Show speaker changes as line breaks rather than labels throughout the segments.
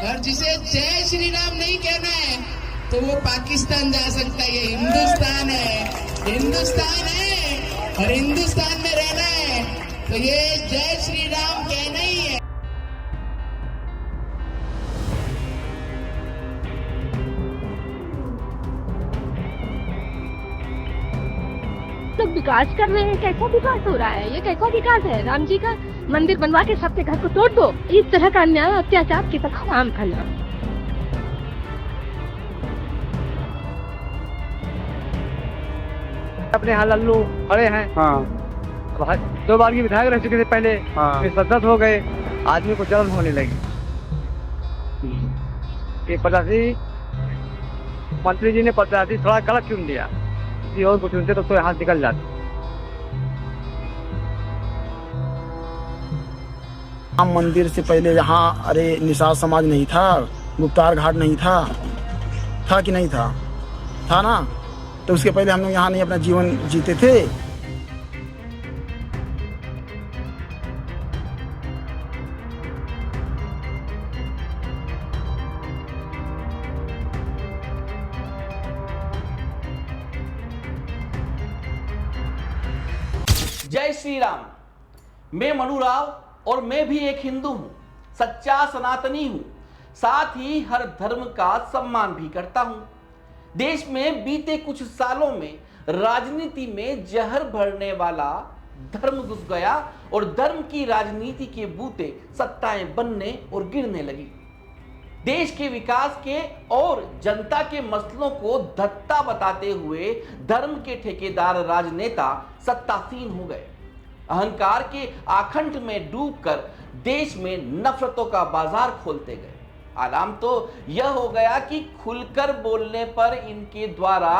और जिसे जय श्री राम नहीं कहना है तो वो पाकिस्तान जा सकता है। ये हिंदुस्तान है, हिंदुस्तान है और हिंदुस्तान में रहना है तो ये जय श्री राम कहना ही है।
लोग विकास कर रहे हैं, कैसा विकास हो रहा है? ये कैसा विकास है? राम जी का मंदिर बनवा के सबके घर को तोड़ दो। इस तरह का अन्याय अत्याचार के तक काम करना।
अपने यहाँ लल्लू खड़े हैं।
हाँ
2 बार की विधायक रह चुके थे पहले।
हाँ
फिर सदस्य हो गए, आदमी को जलन होने लगी कि प्रत्याशी मंत्री जी ने प्रत्याशी थोड़ा गलत चुन दिया, किसी और को चुनते तो यहाँ निकल जाते।
राम मंदिर से पहले यहाँ अरे निषाद समाज नहीं था, गुप्तार घाट नहीं था कि नहीं था? था ना? तो उसके पहले हम लोग यहाँ नहीं अपना जीवन जीते थे।
जय श्री राम। मैं मनु राव और मैं भी एक हिंदू हूं, सच्चा सनातनी हूं, साथ ही हर धर्म का सम्मान भी करता हूं। देश में बीते कुछ सालों में राजनीति में जहर भरने वाला धर्म घुस गया और धर्म की राजनीति के बूते सत्ताएं बनने और गिरने लगी। देश के विकास के और जनता के मसलों को धत्ता बताते हुए धर्म के ठेकेदार राजनेता सत्तासीन हो गए। अहंकार के आखंड में डूबकर देश में नफरतों का बाजार खोलते गए। आराम तो यह हो गया कि खुलकर बोलने पर इनके द्वारा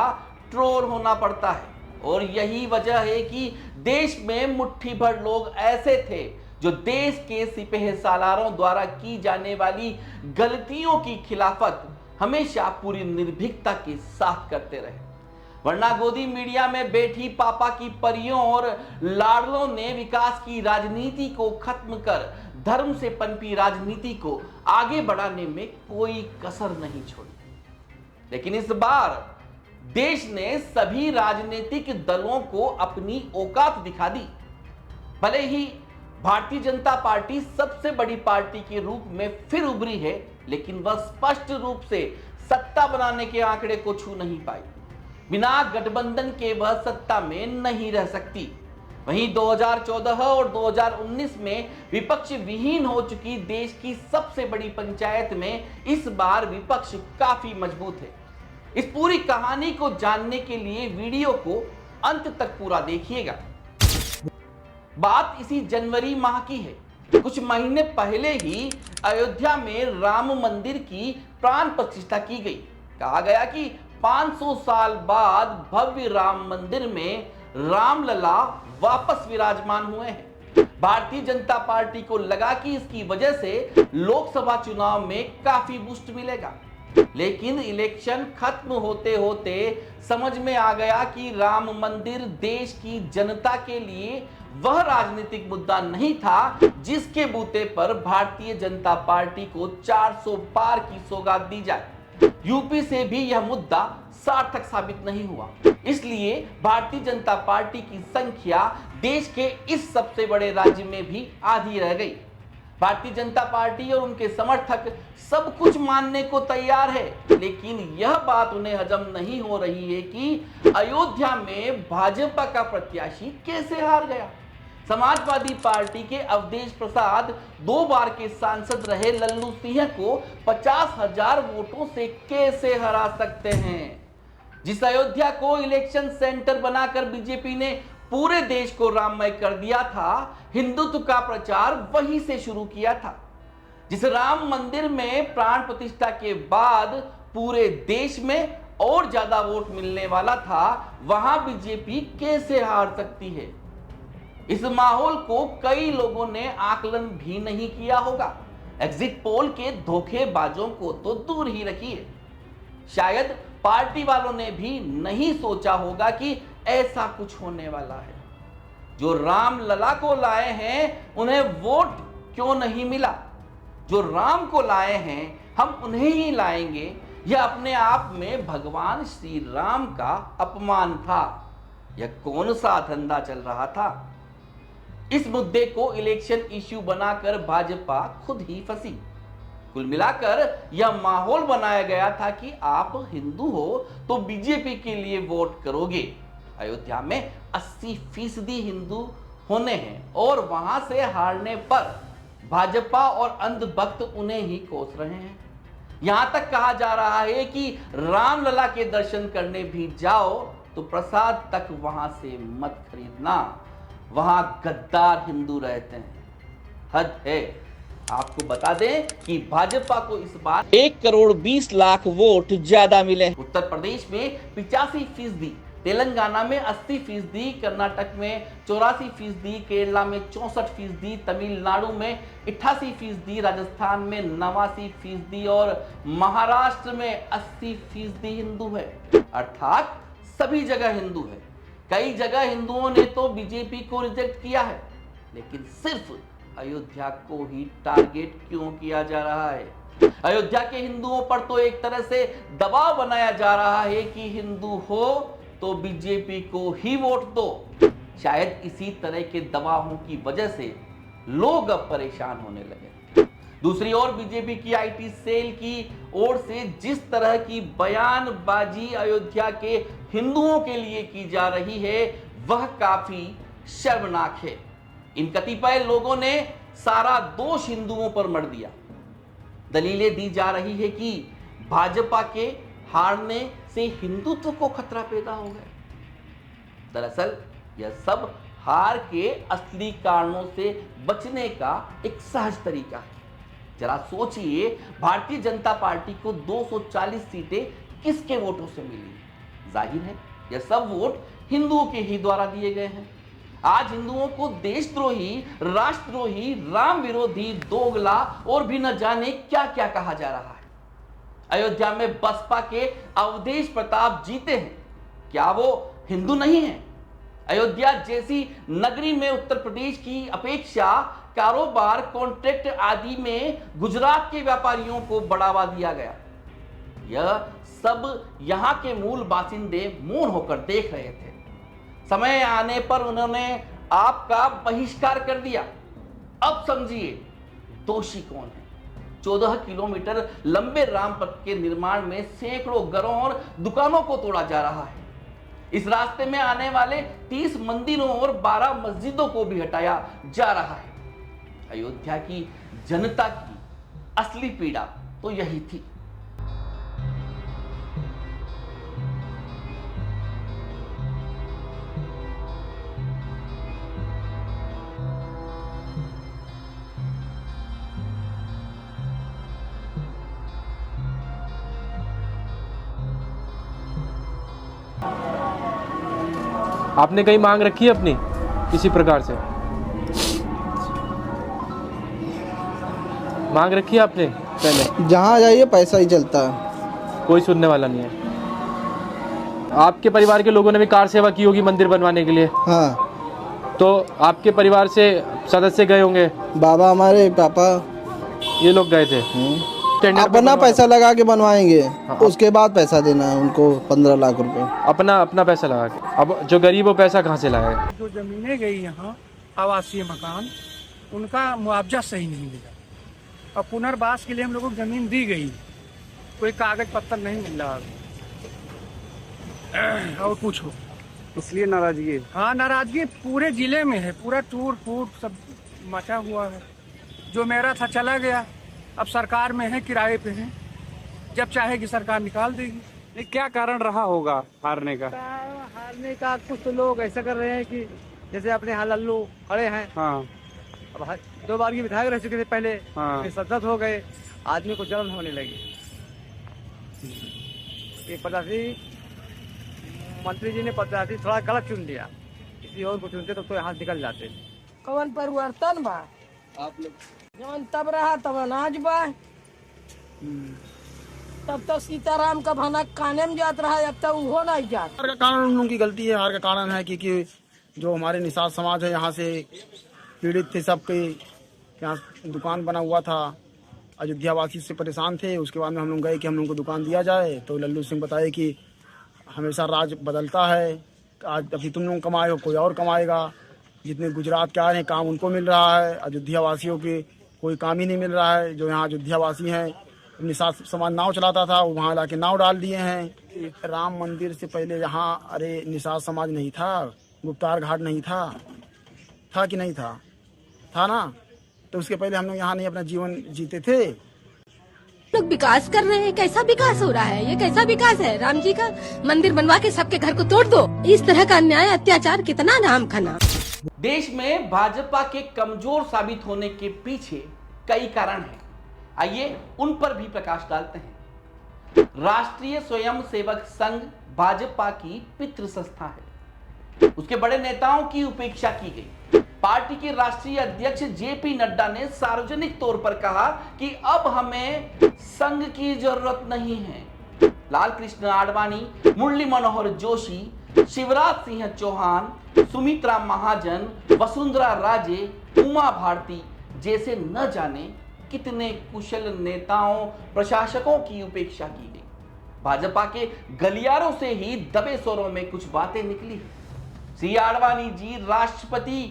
ट्रोल होना पड़ता है और यही वजह है कि देश में मुट्ठी भर लोग ऐसे थे जो देश के सिपह सालारों द्वारा की जाने वाली गलतियों की खिलाफत हमेशा पूरी निर्भीकता के साथ करते रहे। वरना गोदी मीडिया में बैठी पापा की परियों और लाडलों ने विकास की राजनीति को खत्म कर धर्म से पनपी राजनीति को आगे बढ़ाने में कोई कसर नहीं छोड़ी। लेकिन इस बार देश ने सभी राजनीतिक दलों को अपनी औकात दिखा दी। भले ही भारतीय जनता पार्टी सबसे बड़ी पार्टी के रूप में फिर उभरी है, लेकिन वह स्पष्ट रूप से सत्ता बनाने के आंकड़े को छू नहीं पाई। बिना गठबंधन के वह सत्ता में नहीं रह सकती। वहीं 2014 और 2019 में विपक्ष विहीन हो चुकी देश की सबसे बड़ी पंचायत में इस बार विपक्ष काफी मजबूत है। इस पूरी कहानी को जानने के लिए वीडियो को अंत तक पूरा देखिएगा। बात इसी जनवरी माह की है। कुछ महीने पहले ही अयोध्या में राम मंदिर की प्राण प्रतिष्ठा की गई। कहा गया कि 500 साल बाद भव्य राम मंदिर में रामलला वापस विराजमान हुए हैं। भारतीय जनता पार्टी को लगा कि इसकी वजह से लोकसभा चुनाव में काफी बूस्ट मिलेगा, लेकिन इलेक्शन खत्म होते होते समझ में आ गया कि राम मंदिर देश की जनता के लिए वह राजनीतिक मुद्दा नहीं था जिसके बूते पर भारतीय जनता पार्टी को 400 पार की सौगात दी जाए। यूपी से भी यह मुद्दा सार्थक साबित नहीं हुआ। इसलिए भारतीय जनता पार्टी की संख्या देश के इस सबसे बड़े राज्य में भी आधी रह गई। भारतीय जनता पार्टी और उनके समर्थक सब कुछ मानने को तैयार है, लेकिन यह बात उन्हें हजम नहीं हो रही है कि अयोध्या में भाजपा का प्रत्याशी कैसे हार गया। समाजवादी पार्टी के अवधेश प्रसाद 2 बार के सांसद रहे लल्लू सिंह को 50,000 वोटों से कैसे हरा सकते हैं। जिस अयोध्या को इलेक्शन सेंटर बनाकर बीजेपी ने पूरे देश को राममय कर दिया था, हिंदुत्व का प्रचार वहीं से शुरू किया था। जिस राम मंदिर में प्राण प्रतिष्ठा के बाद पूरे देश में और ज्यादा वोट मिलने वाला था, वहां बीजेपी कैसे हार सकती है। इस माहौल को कई लोगों ने आकलन भी नहीं किया होगा। एग्जिट पोल के धोखेबाजों को तो दूर ही रखिए, शायद पार्टी वालों ने भी नहीं सोचा होगा कि ऐसा कुछ होने वाला है। जो राम लला को लाए हैं उन्हें वोट क्यों नहीं मिला, जो राम को लाए हैं हम उन्हें ही लाएंगे, यह अपने आप में भगवान श्री राम का अपमान था। यह कौन सा धंधा चल रहा था? इस मुद्दे को इलेक्शन इश्यू बनाकर भाजपा खुद ही फंसी। कुल मिलाकर यह माहौल बनाया गया था कि आप हिंदू हो तो बीजेपी के लिए वोट करोगे। अयोध्या में 80% हिंदू होने हैं और वहां से हारने पर भाजपा और अंधभक्त उन्हें ही कोस रहे हैं। यहां तक कहा जा रहा है कि रामलला के दर्शन करने भी जाओ तो प्रसाद तक वहां से मत खरीदना, वहां गद्दार हिंदू रहते हैं। हद है। आपको बता दें कि भाजपा को इस बार 1,20,00,000 वोट ज्यादा मिले। उत्तर प्रदेश में 85%, तेलंगाना में 80%, कर्नाटक में 84%, केरला में 64%, तमिलनाडु में 88%, राजस्थान में 89% और महाराष्ट्र में 80% हिंदू है। अर्थात सभी जगह हिंदू है। कई जगह हिंदुओं ने तो बीजेपी को रिजेक्ट किया है, लेकिन सिर्फ अयोध्या को ही टारगेट क्यों किया जा रहा है? अयोध्या के हिंदुओं पर तो एक तरह से दबाव बनाया जा रहा है कि हिंदू हो तो बीजेपी को ही वोट दो। शायद इसी तरह के दबावों की वजह से लोग अब परेशान होने लगे। दूसरी ओर बीजेपी की आईटी सेल की ओर से जिस तरह की बयानबाजी अयोध्या के हिंदुओं के लिए की जा रही है वह काफी शर्मनाक है। इन कतिपय लोगों ने सारा दोष हिंदुओं पर मढ़ दिया। दलीलें दी जा रही है कि भाजपा के हारने से हिंदुत्व को खतरा पैदा हो गया। दरअसल यह सब हार के असली कारणों से बचने का एक सहज तरीका है। जरा सोचिए, भारतीय जनता पार्टी को 240 सीटें किसके वोटों से मिली? जाहिर है यह सब वोट हिंदुओं के ही द्वारा दिए गए हैं। आज हिंदुओं को देशद्रोही, राष्ट्रद्रोही, राम विरोधी, दोगला और भी न जाने क्या क्या कहा जा रहा है। अयोध्या में बसपा के अवधेश प्रताप जीते हैं, क्या वो हिंदू नहीं है? अयोध्या जैसी नगरी में उत्तर प्रदेश की अपेक्षा कारोबार, कॉन्ट्रैक्ट आदि में गुजरात के व्यापारियों को बढ़ावा दिया गया। यह सब यहां के मूल बासिंदे मौन होकर देख रहे थे। समय आने पर उन्होंने आपका बहिष्कार कर दिया। अब समझिए दोषी कौन है। 14 किलोमीटर लंबे रामपथ के निर्माण में सैकड़ों घरों और दुकानों को तोड़ा जा रहा है। इस रास्ते में आने वाले 30 मंदिरों और 12 मस्जिदों को भी हटाया जा रहा है। अयोध्या की जनता की असली पीड़ा तो यही थी।
आपने कहीं मांग रखी है अपनी किसी प्रकार से? मांग रखी है आपने पहले?
जहाँ जाइए पैसा ही चलता है,
कोई सुनने वाला नहीं है। आपके परिवार के लोगों ने भी कार सेवा की होगी मंदिर बनवाने के लिए?
हाँ।
तो आपके परिवार से सदस्य गए होंगे?
बाबा हमारे, पापा,
ये लोग गए थे।
अपना पैसा लगा के बनवाएंगे। हाँ। उसके बाद पैसा देना है उनको 15 लाख रुपए।
अपना पैसा लगा के। अब जो गरीब वो पैसा कहाँ से लाएगा?
जो जमीनें गई यहाँ आवासीय मकान, उनका मुआवजा सही नहीं मिला और पुनर्वास के लिए हम लोगों को जमीन दी गई, कोई कागज पत्तर नहीं मिल रहा और कुछ हो,
इसलिए नाराजगी है।
हाँ, नाराजगी पूरे जिले में है। पूरा टूट फूट सब मचा हुआ है। जो मेरा था चला गया, अब सरकार में है, किराए पे है, जब चाहेगी सरकार निकाल देगी।
नहीं, क्या कारण रहा होगा हारने का?
हारने का कुछ तो लोग ऐसा कर रहे हैं कि जैसे अपने यहाँ लल्लू खड़े हैं।
हाँ।
अब 2 बार की विधायक रह चुके थे पहले।
हाँ।
सदस्य हो गए, आदमी को जलन होने लगी। एक पचासी मंत्री जी ने 85 थोड़ा गलत चुन लिया, किसी और को चुनते तो यहाँ निकल जाते।
कौन परिवर्तन बा? आप लोग जौन तब रहा तब अनाज बा। तब तो सीताराम का भाना काने में जात रहा, अब तक वो नहीं जात।
हार का कारण उनकी गलती है। हार का कारण है क्योंकि जो हमारे निषाद समाज है यहाँ से पीड़ित थे, सबके यहाँ दुकान बना हुआ था, अयोध्या वासी से परेशान थे। उसके बाद में हम लोग गए कि हम लोग को दुकान दिया जाए, तो लल्लू सिंह बताए कि हमेशा राज बदलता है, आज अभी तुम लोग कमाए हो, कोई और कमाएगा। जितने गुजरात के आ रहे हैं काम उनको मिल रहा है, अयोध्या वासियों के कोई काम ही नहीं मिल रहा है। जो यहाँ अयोध्या वासी हैं, निषाद समाज नाव चलाता था, वो वहाँ लाके नाव डाल दिए हैं। राम मंदिर से पहले यहाँ अरे निषाद समाज नहीं था, गुप्तार घाट नहीं था कि नहीं था? था ना। तो उसके पहले हम लोग यहाँ नहीं अपना जीवन जीते थे।
लोग विकास कर रहे हैं, कैसा विकास हो रहा है? ये कैसा विकास है? राम जी का मंदिर बनवा के सबके घर को तोड़ दो। इस तरह का अन्याय अत्याचार कितना नाम खाना।
देश में भाजपा के कमजोर साबित होने के पीछे कई कारण हैं। आइए उन पर भी प्रकाश डालते हैं। राष्ट्रीय स्वयंसेवक संघ भाजपा की पितृ संस्था है। उसके बड़े नेताओं की उपेक्षा की गई। पार्टी के राष्ट्रीय अध्यक्ष जेपी नड्डा ने सार्वजनिक तौर पर कहा कि अब हमें संघ की जरूरत नहीं है। लाल कृष्ण आडवाणी, मुरली मनोहर जोशी, शिवराज सिंह चौहान, सुमित्रा महाजन, वसुंधरा राजे, उमा भारती जैसे न जाने कितने कुशल नेताओं प्रशासकों की उपेक्षा की गई। भाजपा के गलियारों से ही दबे स्वरों में कुछ बातें निकली। श्री आडवाणी जी राष्ट्रपति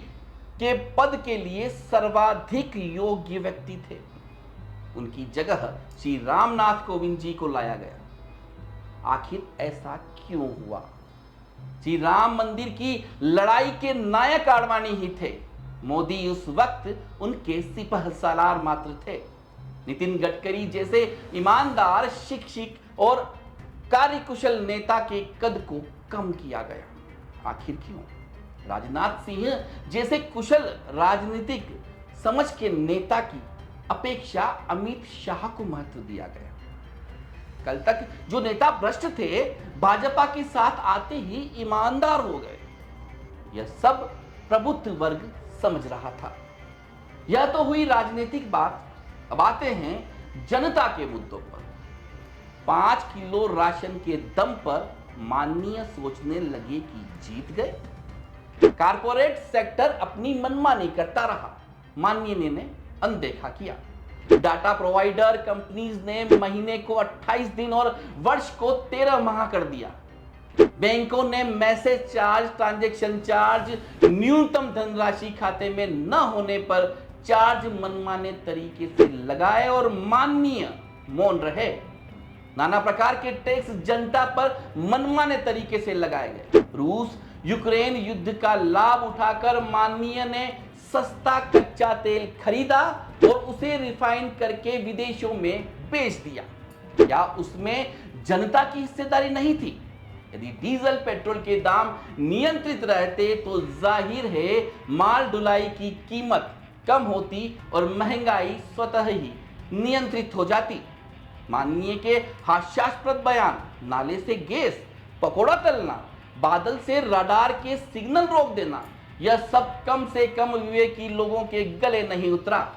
के पद के लिए सर्वाधिक योग्य व्यक्ति थे। उनकी जगह श्री रामनाथ कोविंद जी को लाया गया। आखिर ऐसा क्यों हुआ? श्री राम मंदिर की लड़ाई के नायक आडवाणी ही थे। मोदी उस वक्त उनके सिपह सालार मात्र थे। नितिन गडकरी जैसे ईमानदार शिक्षक और कार्यकुशल नेता के कद को कम किया गया। आखिर क्यों? राजनाथ सिंह जैसे कुशल राजनीतिक समझ के नेता की अपेक्षा अमित शाह को महत्व दिया गया। कल तक जो नेता भ्रष्ट थे, भाजपा के साथ आते ही ईमानदार हो गए। यह सब प्रबुद्ध वर्ग समझ रहा था। यह तो हुई राजनीतिक बात। अब आते हैं जनता के मुद्दों पर। 5 किलो राशन के दम पर माननीय सोचने लगे कि जीत गए। कारपोरेट सेक्टर अपनी मनमानी करता रहा, माननीय ने अनदेखा किया। डाटा प्रोवाइडर कंपनीज ने महीने को 28 दिन और वर्ष को 13 माह कर दिया। बैंकों ने मैसेज चार्ज, ट्रांजैक्शन चार्ज, न्यूनतम धनराशि खाते में न होने पर चार्ज मनमाने तरीके से लगाए और माननीय मौन रहे। नाना प्रकार के टैक्स जनता पर मनमाने तरीके से लगाए गए। रूस यूक्रेन युद्ध का लाभ उठाकर माननीय ने सस्ता कच्चा तेल खरीदा और उसे रिफाइन करके विदेशों में बेच दिया। क्या उसमें जनता की हिस्सेदारी नहीं थी? यदि डीजल पेट्रोल के दाम नियंत्रित रहते तो जाहिर है माल ढुलाई की कीमत कम होती और महंगाई स्वतः ही नियंत्रित हो जाती। माननीय के हास्यास्पद बयान, नाले से गैस, पकोड़ा तलना, बादल से रडार के सिग्नल रोक देना, यह सब कम से कम विवेकी लोगों के गले नहीं उतरा।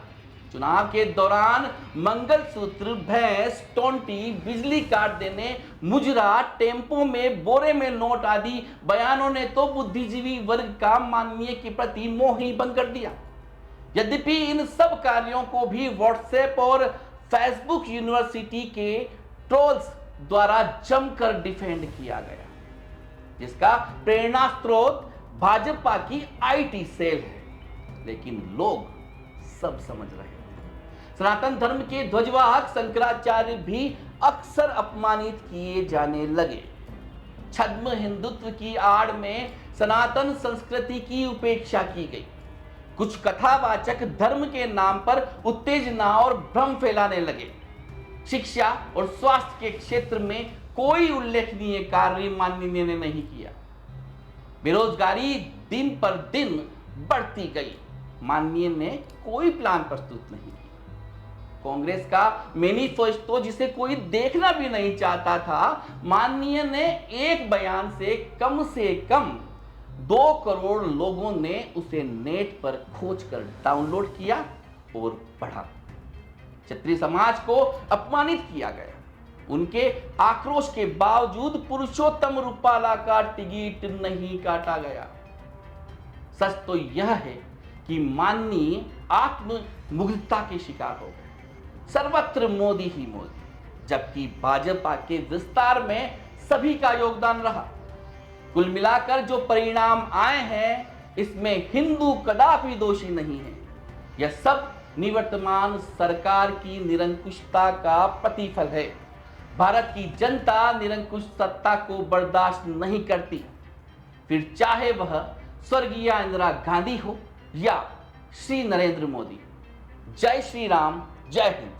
चुनाव के दौरान मंगलसूत्र, भैंस, टोंटी, बिजली काट देने, मुजरा, टेम्पो में बोरे में नोट आदि बयानों ने तो बुद्धिजीवी वर्ग का माननीय के प्रति मोह ही बंद कर दिया। यद्यपि इन सब कार्यों को भी व्हाट्सएप और फेसबुक यूनिवर्सिटी के ट्रोल्स द्वारा जमकर डिफेंड किया गया, जिसका प्रेरणा स्रोत भाजपा की आईटी सेल है। लेकिन लोग सब समझ रहे हैं। सनातन धर्म के ध्वजवाहक शंकराचार्य भी अक्सर अपमानित किए जाने लगे। छद्म हिंदुत्व की आड़ में सनातन संस्कृति की उपेक्षा की गई। कुछ कथावाचक धर्म के नाम पर उत्तेजना और भ्रम फैलाने लगे। शिक्षा और स्वास्थ्य के क्षेत्र में कोई उल्लेखनीय कार्य माननीय ने नहीं किया। बेरोजगारी दिन पर दिन बढ़ती गई। माननीय ने कोई प्लान प्रस्तुत नहीं किया। कांग्रेस का मैनिफेस्टो जिसे कोई देखना भी नहीं चाहता था, माननीय ने एक बयान से कम 2 करोड़ लोगों ने उसे नेट पर खोजकर डाउनलोड किया और पढ़ा। क्षत्रिय समाज को अपमानित किया गया। उनके आक्रोश के बावजूद पुरुषोत्तम रूपाला का टिकट नहीं काटा गया। सच तो यह है कि माननीय आत्ममुग्धता के शिकार हो गए। सर्वत्र मोदी ही मोदी, जबकि भाजपा के विस्तार में सभी का योगदान रहा। कुल मिलाकर जो परिणाम आए हैं, इसमें हिंदू कदापि दोषी नहीं है। यह सब निवर्तमान सरकार की निरंकुशता का प्रतिफल है। भारत की जनता निरंकुश सत्ता को बर्दाश्त नहीं करती, फिर चाहे वह स्वर्गीय इंदिरा गांधी हो या श्री नरेंद्र मोदी। जय श्री राम, जय हिंद।